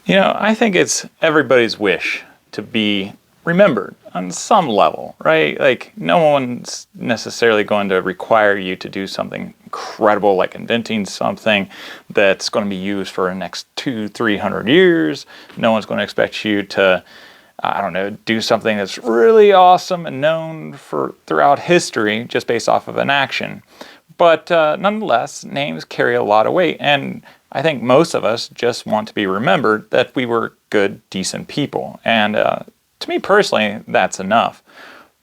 You know, I think it's everybody's wish to be remembered on some level, right? Like, no one's necessarily going to require you to do something incredible, like inventing something that's going to be used for the next 200-300 years. No one's going to expect you to, I don't know, do something that's really awesome and known for throughout history just based off of an action. But nonetheless, names carry a lot of weight, and I think most of us just want to be remembered that we were good, decent people. And to me personally, that's enough.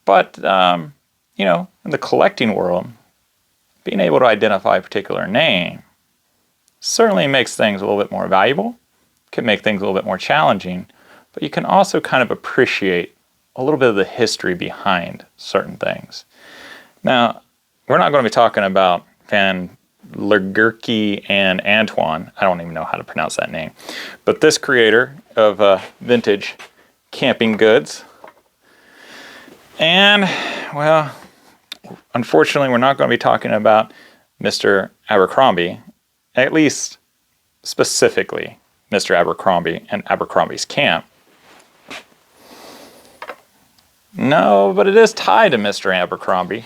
But, you know, in the collecting world, being able to identify a particular name certainly makes things a little bit more valuable, can make things a little bit more challenging, but you can also kind of appreciate a little bit of the history behind certain things. Now, we're not going to be talking about Van Legerke and Antoine. I don't even know how to pronounce that name. But this creator of vintage camping goods. And, well, unfortunately, we're not going to be talking about Mr. Abercrombie, at least specifically Mr. Abercrombie and Abercrombie's Camp. No, but it is tied to Mr. Abercrombie.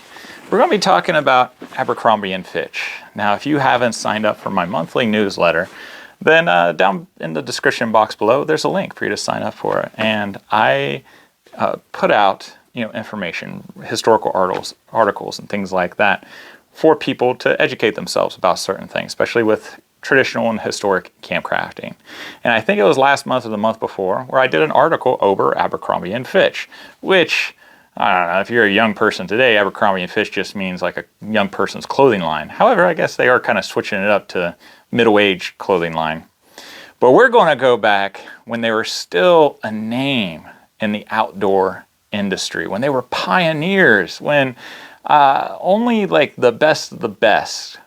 We're going to be talking about Abercrombie and Fitch. Now, if you haven't signed up for my monthly newsletter, then down in the description box below, there's a link for you to sign up for it. And I put out, you know, information, historical articles and things like that for people to educate themselves about certain things, especially with traditional and historic campcrafting. And I think it was last month or the month before where I did an article over Abercrombie and Fitch, which, I don't know, if you're a young person today, Abercrombie and Fitch just means like a young person's clothing line. However, I guess they are kind of switching it up to middle-aged clothing line. But we're going to go back when they were still a name in the outdoor industry, when they were pioneers, when only like the best of the best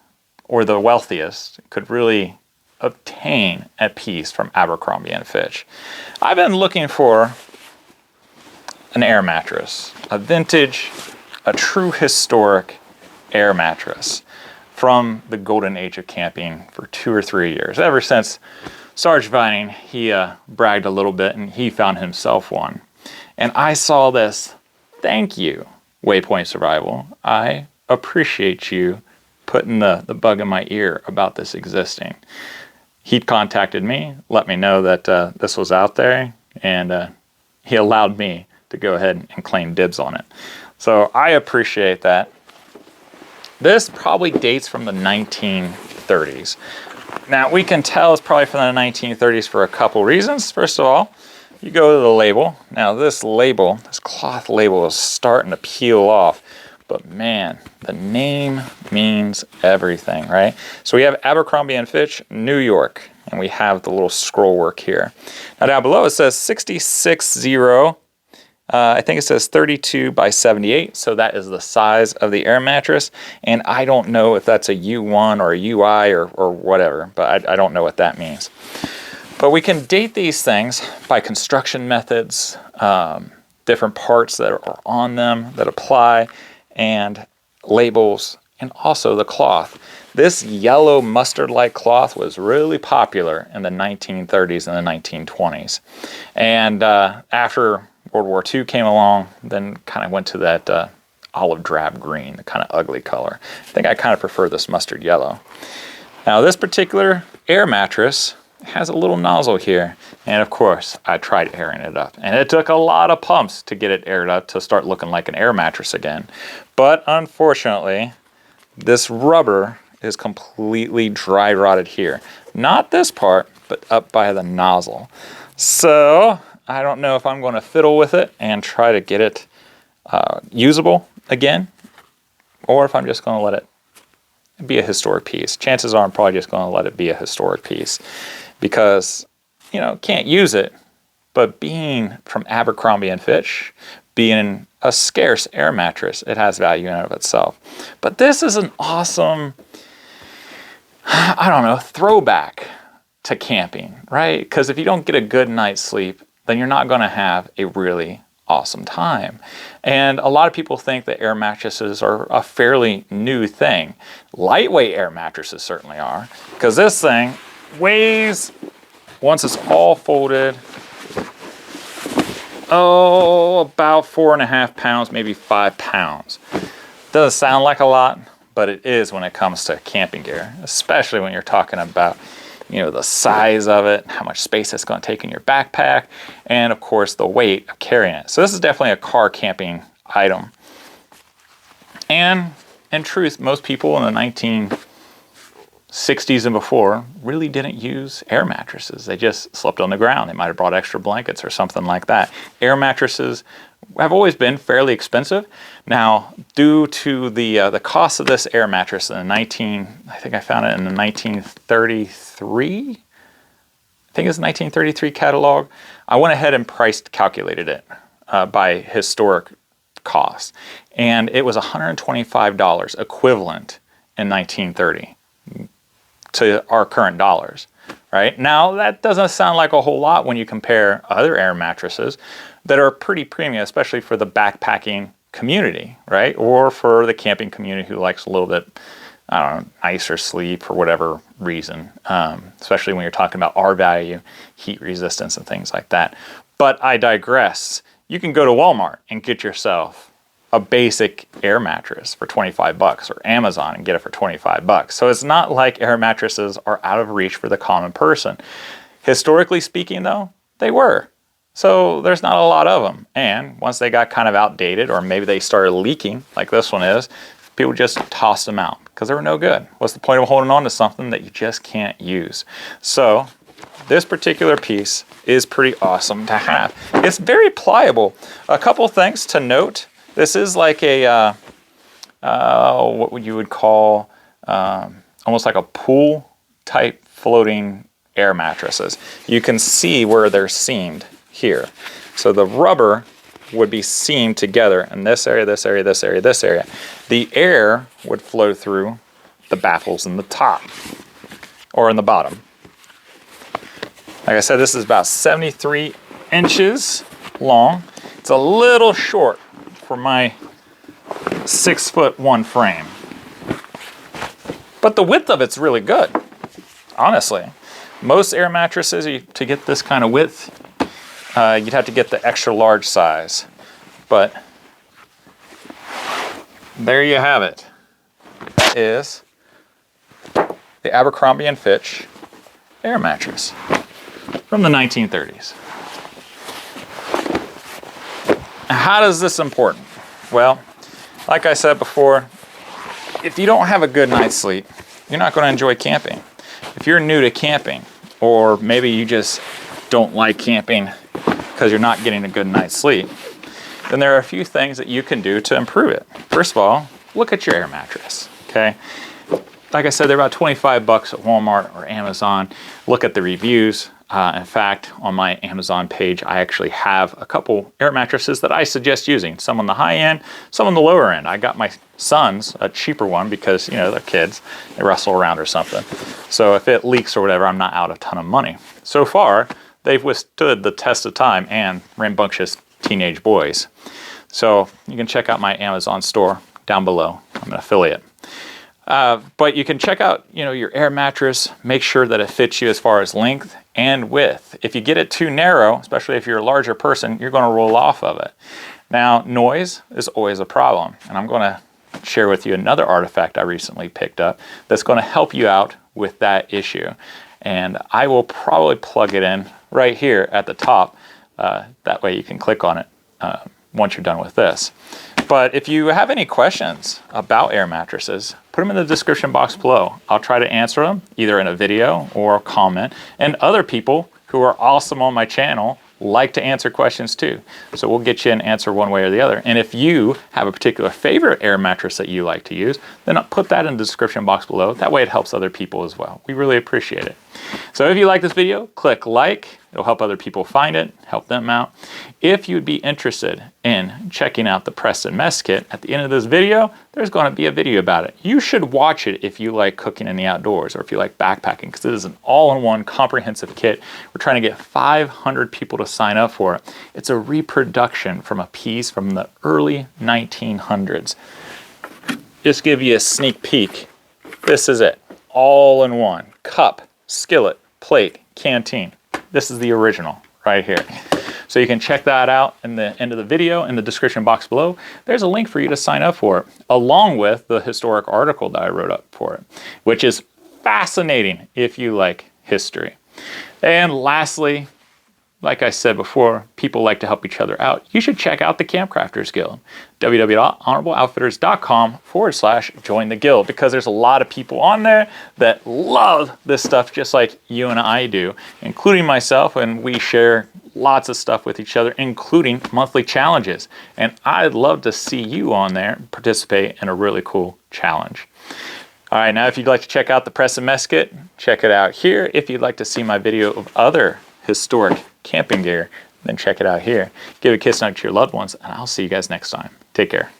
or the wealthiest could really obtain a piece from Abercrombie and Fitch. I've been looking for an air mattress, a vintage, a true historic air mattress from the golden age of camping for 2 or 3 years. Ever since Sarge Vining, he bragged a little bit and he found himself one. And I saw this, thank you, Waypoint Survival. I appreciate you putting the bug in my ear about this existing. He contacted me, let me know that this was out there, and he allowed me to go ahead and claim dibs on it. So I appreciate that. This probably dates from the 1930s. Now we can tell it's probably from the 1930s for a couple reasons. First of all, you go to the label. Now this label, this cloth label is starting to peel off, but man, the name means everything, right? So we have Abercrombie and Fitch, New York, and we have the little scroll work here. Now down below it says 660, I think it says 32 by 78, so that is the size of the air mattress, and I don't know if that's a U1 or a UI or whatever, but I don't know what that means. But we can date these things by construction methods, different parts that are on them that apply, and labels, and also the cloth. This yellow mustard-like cloth was really popular in the 1930s and the 1920s. And after World War II came along, then kind of went to that olive drab green, the kind of ugly color. I think I kind of prefer this mustard yellow. Now this particular air mattress has a little nozzle here, and of course I tried airing it up, and it took a lot of pumps to get it aired up to start looking like an air mattress again. But unfortunately, this rubber is completely dry rotted here. Not this part, but up by the nozzle. So I don't know if I'm going to fiddle with it and try to get it usable again, or if I'm just going to let it be a historic piece. Chances are I'm probably just going to let it be a historic piece because, you know, can't use it, but being from Abercrombie and Fitch, being a scarce air mattress, it has value in and of itself. But this is an awesome, I don't know, throwback to camping, right? Because if you don't get a good night's sleep, then you're not going to have a really awesome time. And a lot of people think that air mattresses are a fairly new thing. Lightweight air mattresses certainly are, because this thing weighs once it's all folded, about 4.5 pounds, maybe 5 pounds. Doesn't sound like a lot, but it is when it comes to camping gear, especially when you're talking about, you know, the size of it, how much space it's going to take in your backpack, and of course the weight of carrying it. So this is definitely a car camping item. And in truth, most people in the 1960s and before really didn't use air mattresses. They just slept on the ground. They might have brought extra blankets or something like that. Air mattresses have always been fairly expensive. Now, due to the cost of this air mattress in the I think I found it in the 1933, I think it's 1933 catalog, I went ahead and calculated it by historic cost. And it was $125 equivalent in 1930 to our current dollars. Right? Now, that doesn't sound like a whole lot when you compare other air mattresses that are pretty premium, especially for the backpacking community, right? Or for the camping community who likes a little bit, I don't know, nicer sleep for whatever reason, especially when you're talking about R value, heat resistance, and things like that. But I digress. You can go to Walmart and get yourself a basic air mattress for 25 bucks, or Amazon and get it for 25 bucks. So it's not like air mattresses are out of reach for the common person. Historically speaking though, they were. So there's not a lot of them. And once they got kind of outdated, or maybe they started leaking like this one is, people just tossed them out because they were no good. What's the point of holding on to something that you just can't use? So this particular piece is pretty awesome to have. It's very pliable. A couple things to note. This is like a, what you would call almost like a pool type floating air mattresses. You can see where they're seamed here. So the rubber would be seamed together in this area, this area, this area, this area. The air would flow through the baffles in the top or in the bottom. Like I said, this is about 73 inches long. It's a little short for my 6'1" frame. But the width of it's really good, honestly. Most air mattresses, to get this kind of width, you'd have to get the extra large size. But there you have it. That is the Abercrombie and Fitch air mattress from the 1930s. How is this important? Well, like I said before, if you don't have a good night's sleep, you're not going to enjoy camping. If you're new to camping, or maybe you just don't like camping because you're not getting a good night's sleep, then there are a few things that you can do to improve it. First of all, look at your air mattress, okay? Like I said, they're about 25 bucks at Walmart or Amazon. Look at the reviews. In fact, on my Amazon page, I actually have a couple air mattresses that I suggest using. Some on the high end, some on the lower end. I got my sons a cheaper one because, you know, they're kids. They wrestle around or something. So if it leaks or whatever, I'm not out a ton of money. So far, they've withstood the test of time and rambunctious teenage boys. So you can check out my Amazon store down below. I'm an affiliate. But you can check out, you know, your air mattress, make sure that it fits you as far as length and width. If you get it too narrow, especially if you're a larger person, you're going to roll off of it. Now, noise is always a problem, and I'm going to share with you another artifact I recently picked up that's going to help you out with that issue. And I will probably plug it in right here at the top. That way you can click on it once you're done with this. But if you have any questions about air mattresses, put them in the description box below. I'll try to answer them either in a video or a comment. And other people who are awesome on my channel like to answer questions too. So we'll get you an answer one way or the other. And if you have a particular favorite air mattress that you like to use, then I'll put that in the description box below. That way it helps other people as well. We really appreciate it. So if you like this video, click like. It'll help other people find it, help them out. If you'd be interested in checking out the Preston Mess Kit, at the end of this video, there's going to be a video about it. You should watch it if you like cooking in the outdoors or if you like backpacking, because it is an all-in-one comprehensive kit. We're trying to get 500 people to sign up for it. It's a reproduction from a piece from the early 1900s. Just give you a sneak peek. This is it, all in one. Cup, skillet, plate, canteen. This is the original right here. So you can check that out in the end of the video in the description box below. There's a link for you to sign up for it, along with the historic article that I wrote up for it, which is fascinating if you like history. And lastly, like I said before, people like to help each other out. You should check out the Camp Crafters Guild, www.honorableoutfitters.com/join the guild, because there's a lot of people on there that love this stuff just like you and I do, including myself, and we share lots of stuff with each other, including monthly challenges. And I'd love to see you on there participate in a really cool challenge. All right, now if you'd like to check out the Press and Mess Kit, check it out here. If you'd like to see my video of other historic camping gear, then check it out here. Give a kiss out to your loved ones, and I'll see you guys next time. Take care.